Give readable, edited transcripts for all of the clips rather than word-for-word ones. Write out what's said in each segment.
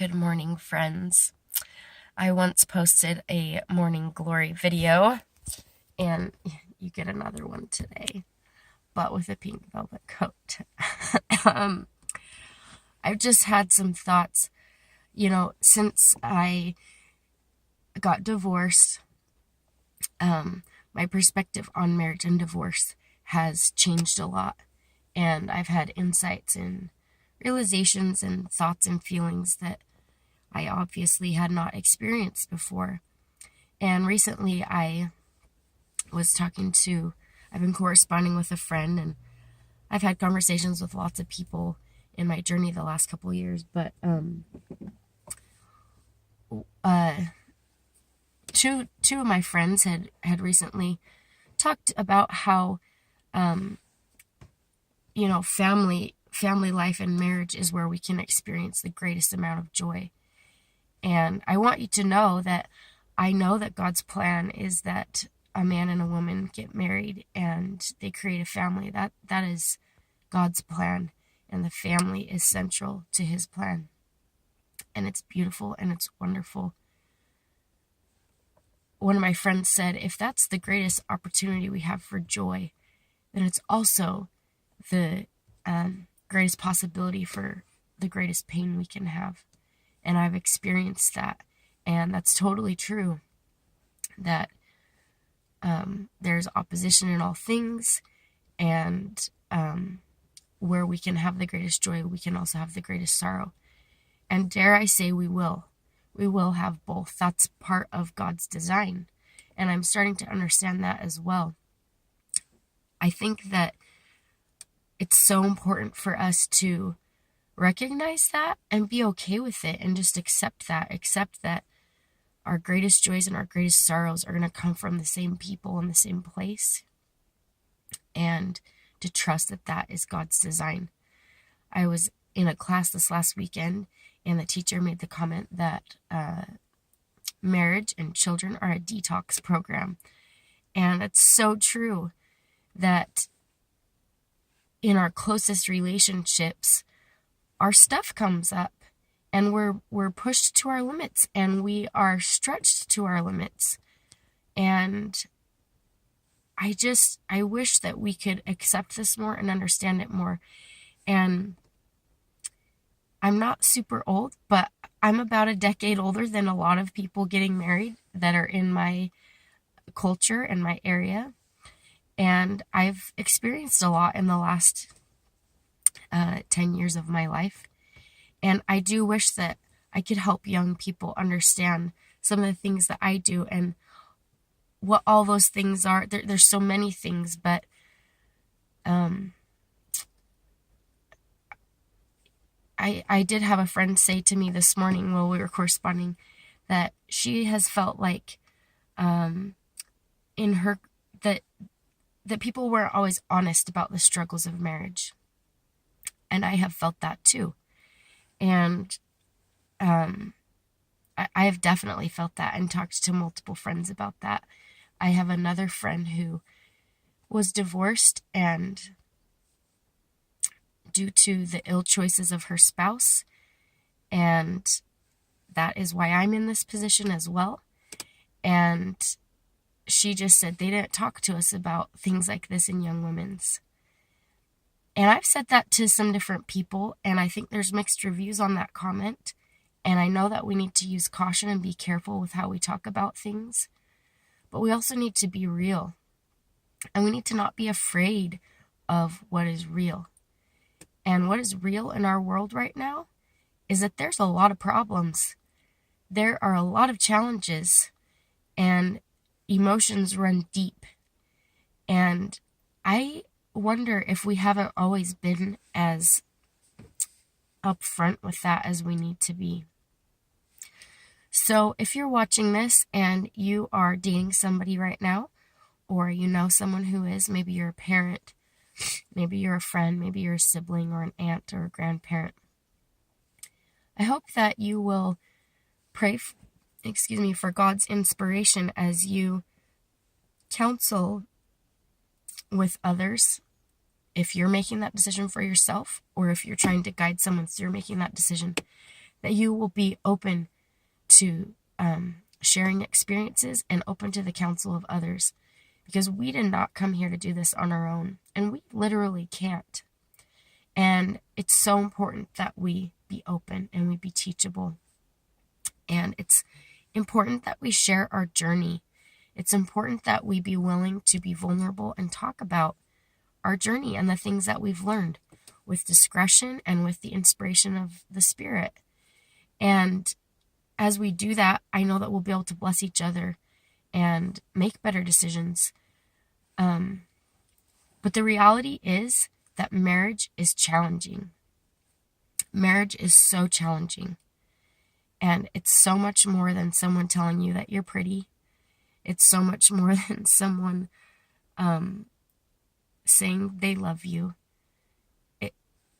Good morning, friends. I once posted a morning glory video, and you get another one today, but with a pink velvet coat. um, I've just had some thoughts, since I got divorced, my perspective on marriage and divorce has changed a lot, and I've had insights and realizations and thoughts and feelings that I obviously had not experienced before. And recently I've been corresponding with a friend, and I've had conversations with lots of people in my journey the last couple of years, but two of my friends had recently talked about how family life and marriage is where we can experience the greatest amount of joy. And I want you to know that I know that God's plan is that a man and a woman get married and they create a family. That is God's plan, and the family is central to his plan. And it's beautiful and it's wonderful. One of my friends said, if that's the greatest opportunity we have for joy, then it's also the greatest possibility for the greatest pain we can have. And I've experienced that, and that's totally true, that there's opposition in all things, and where we can have the greatest joy, we can also have the greatest sorrow. And dare I say, we will have both. That's part of God's design, and I'm starting to understand that as well. I think that it's so important for us to recognize that and be okay with it, and just accept that our greatest joys and our greatest sorrows are going to come from the same people in the same place, and to trust that that is God's design. I was in a class this last weekend, and the teacher made the comment that marriage and children are a detox program, and it's so true that in our closest relationships, our stuff comes up, and we're pushed to our limits, and we are stretched to our limits. And I wish that we could accept this more and understand it more. And I'm not super old, but I'm about a decade older than a lot of people getting married that are in my culture and my area. And I've experienced a lot in the last 10 years of my life. And I do wish that I could help young people understand some of the things that I do and what all those things are. There's so many things, but I did have a friend say to me this morning while we were corresponding that she has felt like in her that people weren't always honest about the struggles of marriage. And I have felt that too. And I have definitely felt that and talked to multiple friends about that. I have another friend who was divorced, and due to the ill choices of her spouse, and that is why I'm in this position as well. And she just said they didn't talk to us about things like this in Young Women's. And I've said that to some different people, and I think there's mixed reviews on that comment. And I know that we need to use caution and be careful with how we talk about things. But we also need to be real. And we need to not be afraid of what is real. And what is real in our world right now is that there's a lot of problems. There are a lot of challenges, and emotions run deep. And I wonder if we haven't always been as upfront with that as we need to be. So if you're watching this and you are dating somebody right now, or you know someone who is, maybe you're a parent, maybe you're a friend, maybe you're a sibling or an aunt or a grandparent, I hope that you will pray for God's inspiration as you counsel with others, if you're making that decision for yourself, or if you're trying to guide someone through making that decision, that you will be open to sharing experiences and open to the counsel of others, because we did not come here to do this on our own, and we literally can't. And it's so important that we be open and we be teachable. And it's important that we share our journey. It's important that we be willing to be vulnerable and talk about our journey and the things that we've learned with discretion and with the inspiration of the Spirit. And as we do that, I know that we'll be able to bless each other and make better decisions. But the reality is that marriage is challenging. Marriage is so challenging. And it's so much more than someone telling you that you're pretty. It's so much more than someone saying they love you.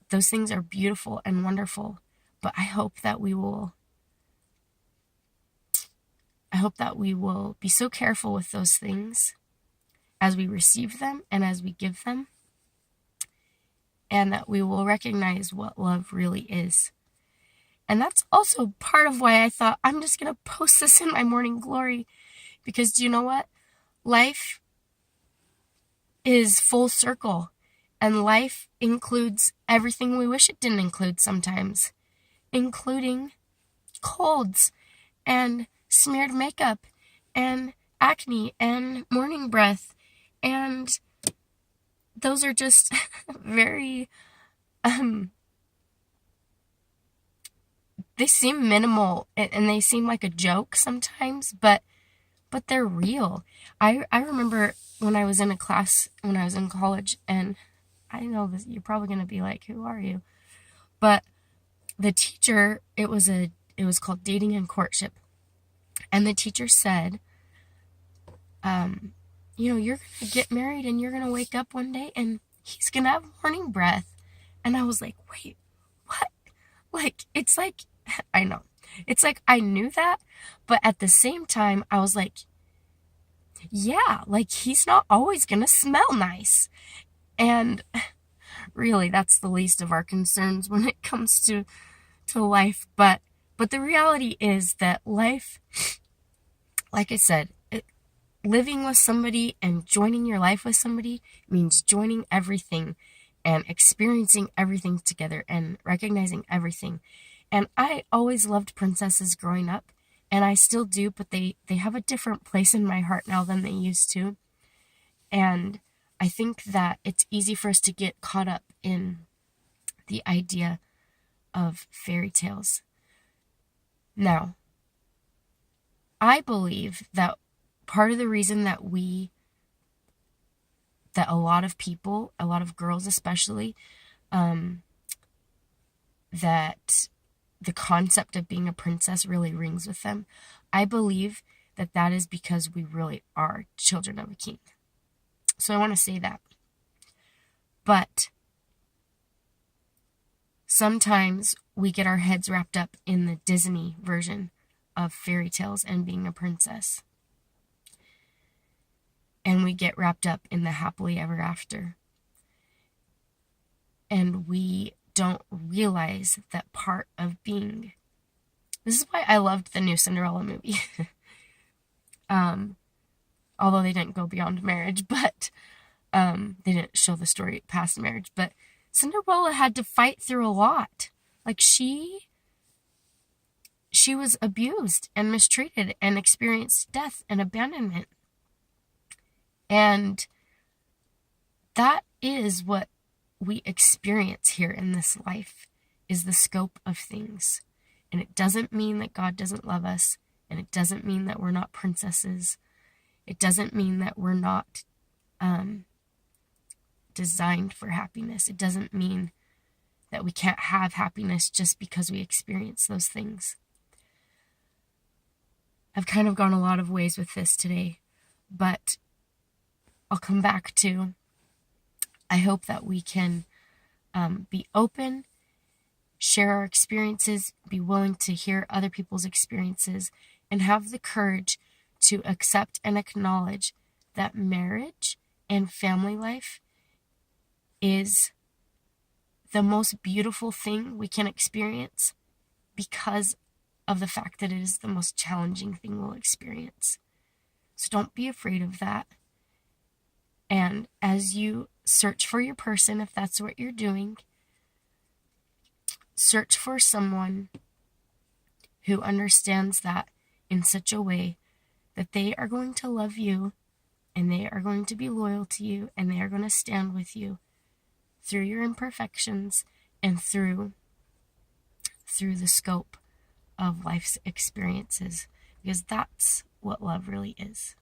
Those things are beautiful and wonderful, but I hope that we will be so careful with those things as we receive them and as we give them, and that we will recognize what love really is. And that's also part of why I thought I'm just going to post this in my morning glory, because do you know what? Life is full circle, and life includes everything we wish it didn't include sometimes, including colds and smeared makeup and acne and morning breath. And those are just very, they seem minimal and they seem like a joke sometimes, but they're real. I remember when I was in a class, when I was in college, and I know this, you're probably going to be like, who are you? But the teacher, it was called Dating and Courtship. And the teacher said, you're going to get married and you're going to wake up one day and he's going to have morning breath. And I was like, wait, what? Like, it's like, I know. It's like I knew that, but at the same time, I was like, yeah, like he's not always going to smell nice. And really, that's the least of our concerns when it comes to life. But the reality is that life, like I said, living with somebody and joining your life with somebody means joining everything and experiencing everything together and recognizing everything. And I always loved princesses growing up, and I still do, but they have a different place in my heart now than they used to. And I think that it's easy for us to get caught up in the idea of fairy tales. Now, I believe that part of the reason that a lot of people, a lot of girls especially, that the concept of being a princess really rings with them, I believe that is because we really are children of a king. So I want to say that. But sometimes we get our heads wrapped up in the Disney version of fairy tales and being a princess. And we get wrapped up in the happily ever after. And we don't realize that part of being... This is why I loved the new Cinderella movie. Although they didn't go beyond marriage, but they didn't show the story past marriage. But Cinderella had to fight through a lot. Like she was abused and mistreated and experienced death and abandonment. And that is what we experience here in this life, is the scope of things. And it doesn't mean that God doesn't love us. And it doesn't mean that we're not princesses. It doesn't mean that we're not designed for happiness. It doesn't mean that we can't have happiness just because we experience those things. I've kind of gone a lot of ways with this today, but I'll come back to, I hope that we can be open, share our experiences, be willing to hear other people's experiences, and have the courage to accept and acknowledge that marriage and family life is the most beautiful thing we can experience, because of the fact that it is the most challenging thing we'll experience. So don't be afraid of that. And as you search for your person, if that's what you're doing, search for someone who understands that in such a way that they are going to love you and they are going to be loyal to you and they are going to stand with you through your imperfections and through the scope of life's experiences, because that's what love really is.